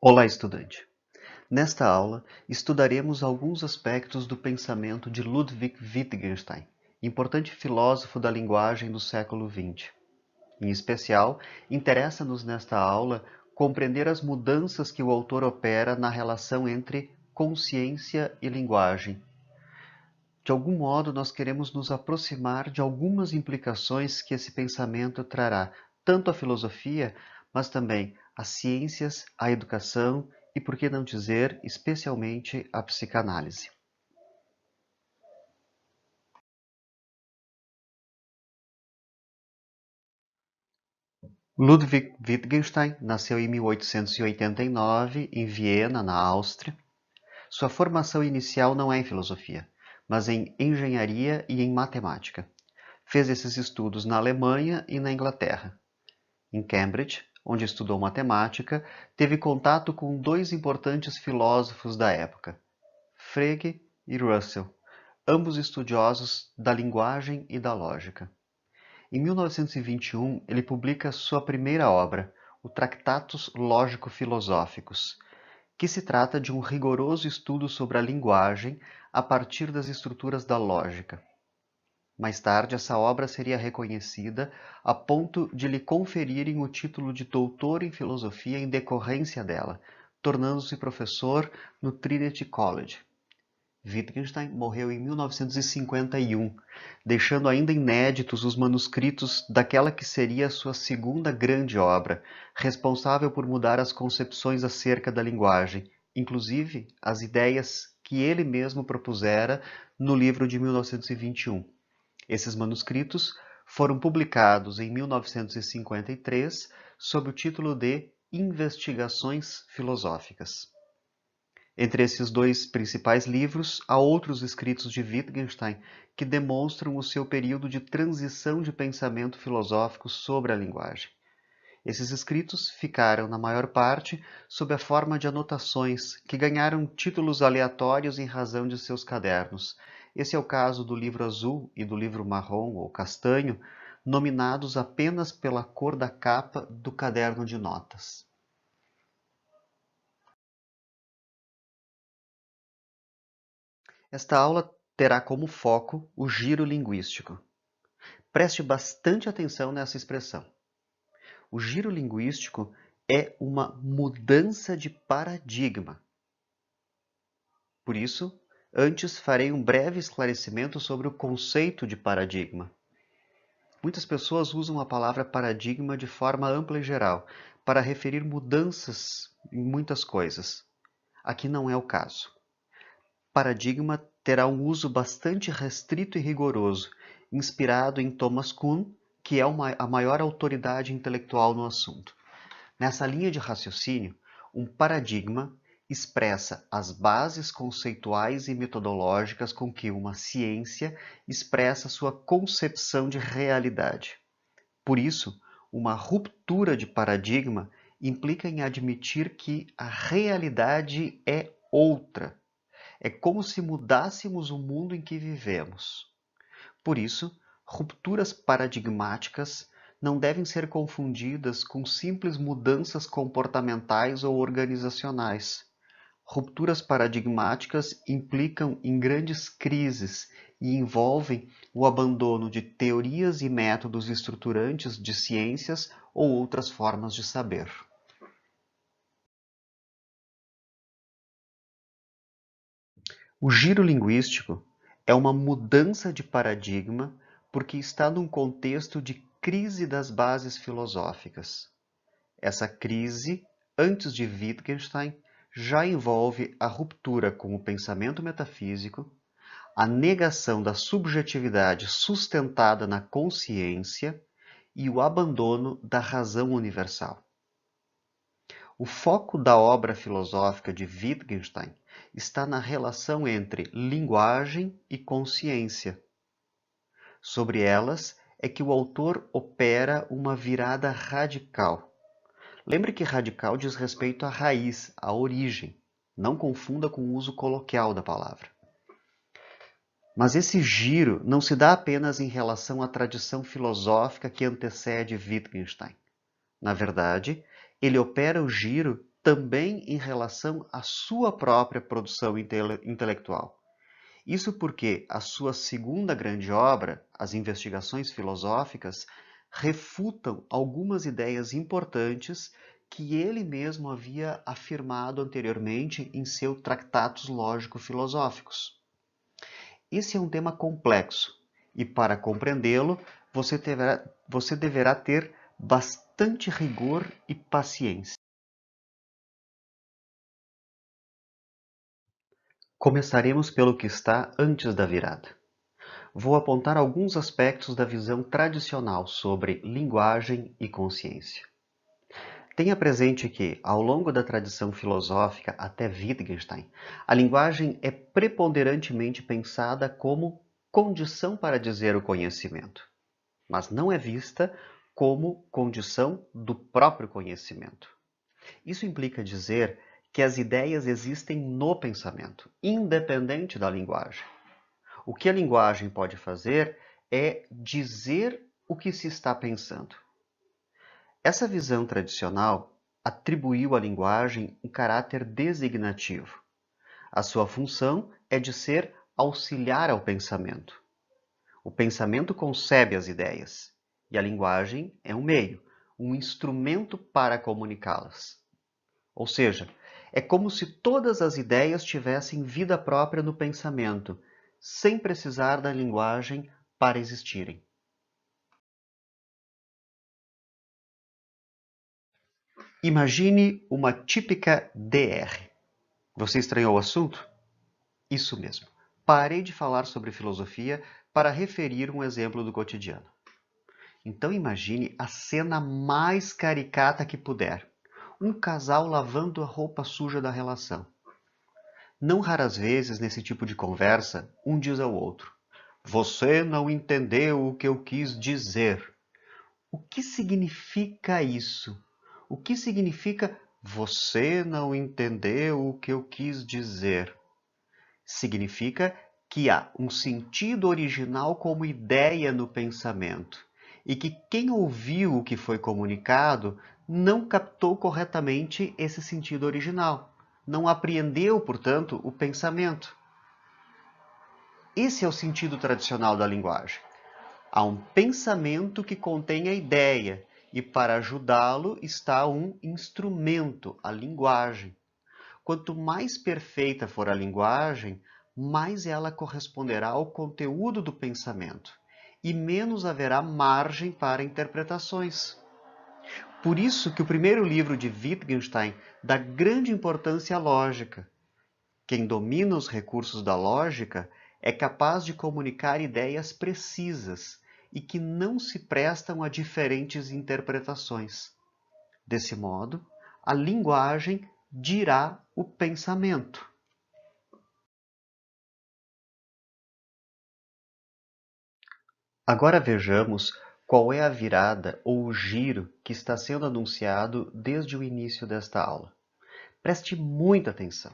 Olá, estudante! Nesta aula, estudaremos alguns aspectos do pensamento de Ludwig Wittgenstein, importante filósofo da linguagem do século XX. Em especial, interessa-nos nesta aula compreender as mudanças que o autor opera na relação entre consciência e linguagem. De algum modo, nós queremos nos aproximar de algumas implicações que esse pensamento trará, tanto à filosofia, mas também às ciências, à educação e, por que não dizer, especialmente à psicanálise. Ludwig Wittgenstein nasceu em 1889 em Viena, na Áustria. Sua formação inicial não é em filosofia, mas em engenharia e em matemática. Fez esses estudos na Alemanha e na Inglaterra. Em Cambridge, onde estudou matemática, teve contato com dois importantes filósofos da época, Frege e Russell, ambos estudiosos da linguagem e da lógica. Em 1921, ele publica sua primeira obra, o Tractatus Lógico-Filosóficos, que se trata de um rigoroso estudo sobre a linguagem a partir das estruturas da lógica. Mais tarde, essa obra seria reconhecida a ponto de lhe conferirem o título de doutor em filosofia em decorrência dela, tornando-se professor no Trinity College. Wittgenstein morreu em 1951, deixando ainda inéditos os manuscritos daquela que seria a sua segunda grande obra, responsável por mudar as concepções acerca da linguagem, inclusive as ideias que ele mesmo propusera no livro de 1921. Esses manuscritos foram publicados em 1953 sob o título de Investigações Filosóficas. Entre esses dois principais livros, há outros escritos de Wittgenstein que demonstram o seu período de transição de pensamento filosófico sobre a linguagem. Esses escritos ficaram, na maior parte, sob a forma de anotações, que ganharam títulos aleatórios em razão de seus cadernos. Esse é o caso do livro azul e do livro marrom ou castanho, nominados apenas pela cor da capa do caderno de notas. Esta aula terá como foco o giro linguístico. Preste bastante atenção nessa expressão. O giro linguístico é uma mudança de paradigma. Por isso, antes farei um breve esclarecimento sobre o conceito de paradigma. Muitas pessoas usam a palavra paradigma de forma ampla e geral, para referir mudanças em muitas coisas. Aqui não é o caso. Paradigma terá um uso bastante restrito e rigoroso, inspirado em Thomas Kuhn, que é a maior autoridade intelectual no assunto. Nessa linha de raciocínio, um paradigma expressa as bases conceituais e metodológicas com que uma ciência expressa sua concepção de realidade. Por isso, uma ruptura de paradigma implica em admitir que a realidade é outra. É como se mudássemos o mundo em que vivemos. Por isso, rupturas paradigmáticas não devem ser confundidas com simples mudanças comportamentais ou organizacionais. Rupturas paradigmáticas implicam em grandes crises e envolvem o abandono de teorias e métodos estruturantes de ciências ou outras formas de saber. O giro linguístico é uma mudança de paradigma porque está num contexto de crise das bases filosóficas. Essa crise, antes de Wittgenstein, já envolve a ruptura com o pensamento metafísico, a negação da subjetividade sustentada na consciência e o abandono da razão universal. O foco da obra filosófica de Wittgenstein está na relação entre linguagem e consciência. Sobre elas é que o autor opera uma virada radical. Lembre que radical diz respeito à raiz, à origem. Não confunda com o uso coloquial da palavra. Mas esse giro não se dá apenas em relação à tradição filosófica que antecede Wittgenstein. Na verdade, ele opera o giro também em relação à sua própria produção intelectual. Isso porque a sua segunda grande obra, As Investigações Filosóficas, refutam algumas ideias importantes que ele mesmo havia afirmado anteriormente em seus tratados lógico-filosóficos. Esse é um tema complexo e, para compreendê-lo, você deverá ter bastante rigor e paciência. Começaremos pelo que está antes da virada. Vou apontar alguns aspectos da visão tradicional sobre linguagem e consciência. Tenha presente que, ao longo da tradição filosófica até Wittgenstein, a linguagem é preponderantemente pensada como condição para dizer o conhecimento, mas não é vista como condição do próprio conhecimento. Isso implica dizer que as ideias existem no pensamento, independente da linguagem. O que a linguagem pode fazer é dizer o que se está pensando. Essa visão tradicional atribuiu à linguagem um caráter designativo. A sua função é de ser auxiliar ao pensamento. O pensamento concebe as ideias, e a linguagem é um meio, um instrumento para comunicá-las. Ou seja, é como se todas as ideias tivessem vida própria no pensamento, sem precisar da linguagem para existirem. Imagine uma típica DR. Você estranhou o assunto? Isso mesmo. Parei de falar sobre filosofia para referir um exemplo do cotidiano. Então imagine a cena mais caricata que puder. Um casal lavando a roupa suja da relação. Não raras vezes, nesse tipo de conversa, um diz ao outro: "Você não entendeu o que eu quis dizer." O que significa isso? O que significa "você não entendeu o que eu quis dizer"? Significa que há um sentido original como ideia no pensamento e que quem ouviu o que foi comunicado não captou corretamente esse sentido original, não apreendeu, portanto, o pensamento. Esse é o sentido tradicional da linguagem. Há um pensamento que contém a ideia e para ajudá-lo está um instrumento, a linguagem. Quanto mais perfeita for a linguagem, mais ela corresponderá ao conteúdo do pensamento e menos haverá margem para interpretações. Por isso que o primeiro livro de Wittgenstein dá grande importância à lógica. Quem domina os recursos da lógica é capaz de comunicar ideias precisas e que não se prestam a diferentes interpretações. Desse modo, a linguagem dirá o pensamento. Agora vejamos qual é a virada ou o giro que está sendo anunciado desde o início desta aula. Preste muita atenção.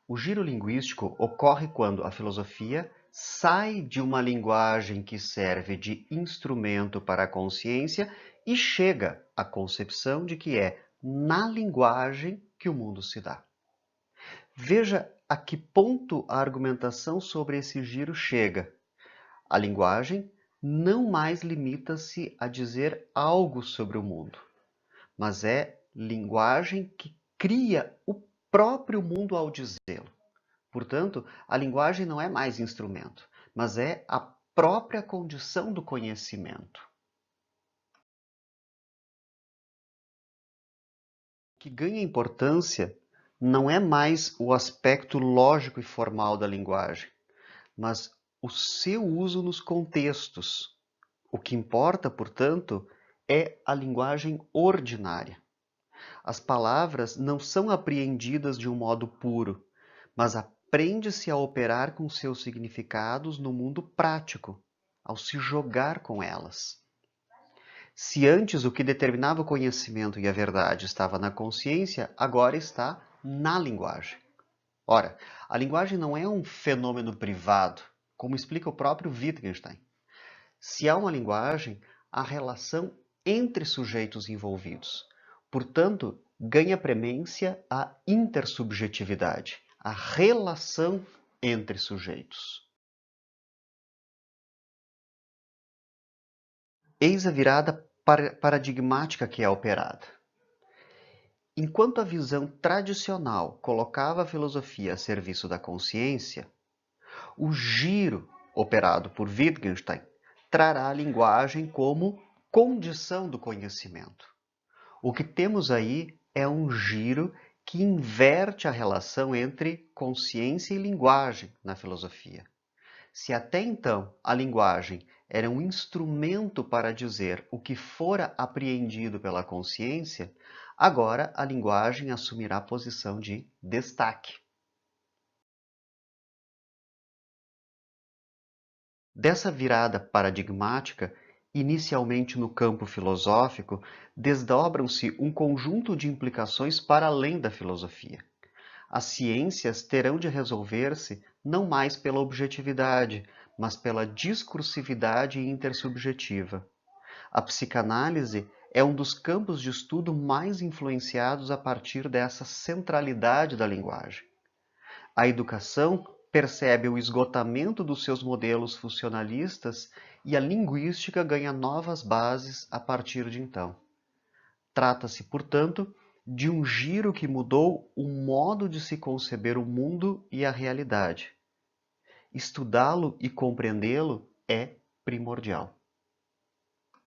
O giro linguístico ocorre quando a filosofia sai de uma linguagem que serve de instrumento para a consciência e chega à concepção de que é na linguagem que o mundo se dá. Veja a que ponto a argumentação sobre esse giro chega. A linguagem não mais limita-se a dizer algo sobre o mundo, mas é linguagem que cria o próprio mundo ao dizê-lo. Portanto, a linguagem não é mais instrumento, mas é a própria condição do conhecimento. O que ganha importância não é mais o aspecto lógico e formal da linguagem, mas o seu uso nos contextos. O que importa, portanto, é a linguagem ordinária. As palavras não são apreendidas de um modo puro, mas aprende-se a operar com seus significados no mundo prático, ao se jogar com elas. Se antes o que determinava o conhecimento e a verdade estava na consciência, agora está na linguagem. Ora, a linguagem não é um fenômeno privado, como explica o próprio Wittgenstein. Se há uma linguagem, há relação entre sujeitos envolvidos. Portanto, ganha premência a intersubjetividade, a relação entre sujeitos. Eis a virada paradigmática que é operada. Enquanto a visão tradicional colocava a filosofia a serviço da consciência, o giro operado por Wittgenstein trará a linguagem como condição do conhecimento. O que temos aí é um giro que inverte a relação entre consciência e linguagem na filosofia. Se até então a linguagem era um instrumento para dizer o que fora apreendido pela consciência, agora a linguagem assumirá a posição de destaque. Dessa virada paradigmática, inicialmente no campo filosófico, desdobram-se um conjunto de implicações para além da filosofia. As ciências terão de resolver-se não mais pela objetividade, mas pela discursividade intersubjetiva. A psicanálise é um dos campos de estudo mais influenciados a partir dessa centralidade da linguagem. A educação percebe o esgotamento dos seus modelos funcionalistas e a linguística ganha novas bases a partir de então. Trata-se, portanto, de um giro que mudou o modo de se conceber o mundo e a realidade. Estudá-lo e compreendê-lo é primordial.